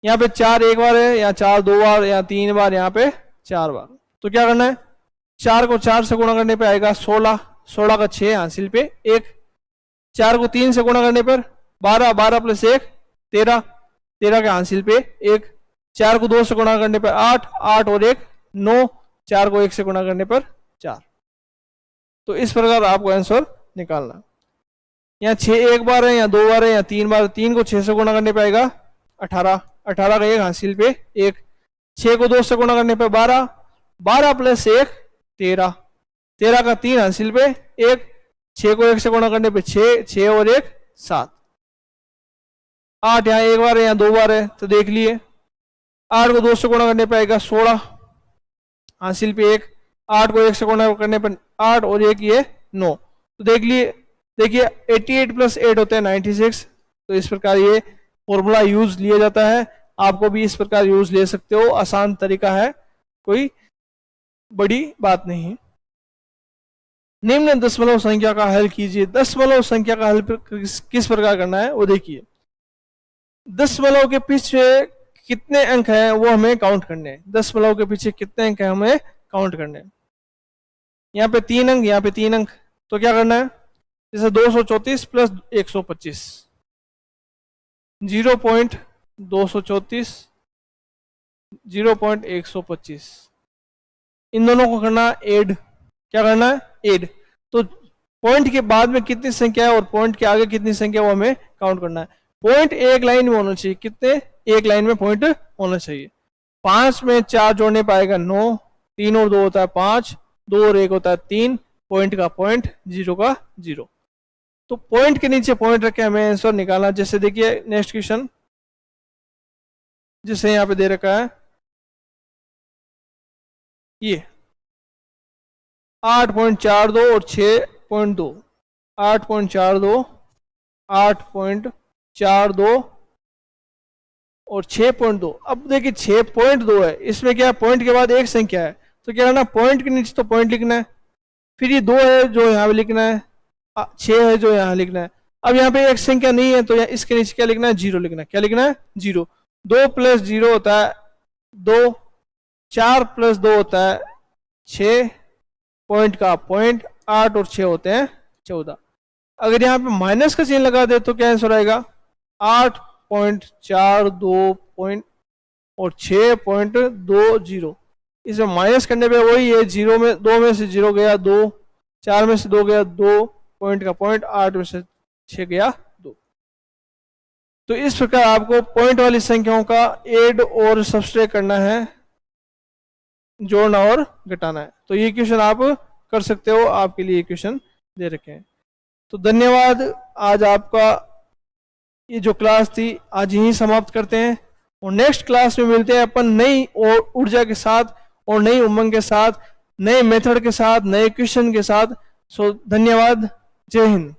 यहाँ पे 4 एक बार है, या 4 2 बार, या 3 बार, यहाँ पे 4 बार। तो क्या करना है, 4 को 4 से गुणा करने पे आएगा 16, 16 का 6 हासिल पे 1, 4 को 3 से गुणा करने पर 12, 12 प्लस 1 13, 13 के हासिल पे 1, 4 को 2 से गुणा करने पर 8, 8 और 1 9, 4 को 1 से गुणा करने पर 4। तो इस प्रकार आपको आंसर निकालना। यहाँ 6 एक बार है, या 2 बार है, या 3 बार, 3 को 6 से गुणा करने पे आएगा 18, 18 का 1 हासिल पे 1, 6 को 2 से गुणा करने पे 12, 12 प्लस 1 13, 13 का 3 हासिल पे 1, 6 को 1 से गुणा करने पे 6, 6 और 1 7, 8 यहाँ एक बार है, यहाँ 2 बार है, तो देख लिए। 8 को 2 से गुणा करने पे आएगा 16 हासिल पे 1, 8 को 1 से गुणा करने पर 8 और 1 ये 9। तो देख लिए, देखिए 88 प्लस 8 होते हैं 96। तो इस प्रकार ये फॉर्मूला यूज लिया जाता है। आपको भी इस प्रकार यूज ले सकते हो, आसान तरीका है, कोई बड़ी बात नहीं है। निम्न दशमलव संख्या का हल कीजिए। दशमलव संख्या का हल किस प्रकार करना है वो देखिए। दशमलव के पीछे कितने अंक हैं वो हमें काउंट करने हैं। दशमलव के पीछे कितने अंक हैं हमें काउंट करने हैं। यहाँ पे 3 अंक, यहाँ पे 3 अंक, तो क्या करना है, जैसे 234 प्लस 125, 0.234 0.125, इन दोनों को करना ऐड। क्या करना है, ऐड। तो पॉइंट के बाद में कितनी संख्या है और पॉइंट के आगे कितनी संख्या वो हमें काउंट करना है। पॉइंट एक लाइन में होना चाहिए, कितने, एक लाइन में पॉइंट होना चाहिए। 5 में 4 जोड़ने पाएगा 9, 3 और 2 होता है 5, 2 और 1 होता है 3, पॉइंट का पॉइंट, 0 का 0। तो पॉइंट के नीचे पॉइंट रख के हमें आंसर निकालना। जैसे देखिए नेक्स्ट क्वेश्चन, जिसे यहाँ पे दे रखा है ये 8.42 और 6.2, 8.42, 8.42 और 6.2। अब देखिए 6.2 है, इसमें क्या है, पॉइंट के बाद एक संख्या है, तो क्या करना, पॉइंट के नीचे तो पॉइंट लिखना है, फिर ये 2 है जो यहाँ पे लिखना है, 6 है जो यहाँ लिखना है। अब यहाँ पे एक संख्या नहीं है तो इसके नीचे क्या लिखना है, 0 लिखना है। क्या लिखना है, 0। 2 प्लस 0 होता है 2, 4 प्लस 2 होता है 6, पॉइंट का पॉइंट, 8 और 6 होते हैं 14। अगर यहाँ पे माइनस का चिन्ह लगा दे तो क्या आंसर आएगा, 8.42 पॉइंट और 6.20। इसमें माइनस करने पे वही है, 0 में 2 में से 0 गया 2, 4 में से 2 गया 2, पॉइंट का पॉइंट, 8 में से 6 गया 2। तो इस प्रकार आपको पॉइंट वाली संख्याओं का ऐड और सब्सट्रैक्ट करना है, जोड़ना और घटाना है। तो ये क्वेश्चन आप कर सकते हो, आपके लिए क्वेश्चन दे रखे हैं। तो धन्यवाद। आज आपका ये जो क्लास थी आज यहीं समाप्त करते हैं, और नेक्स्ट क्लास में मिलते हैं अपन नई और ऊर्जा के साथ और नई उमंग के साथ, नए मेथड के साथ, नए क्वेश्चन के साथ। सो धन्यवाद, जय हिंद।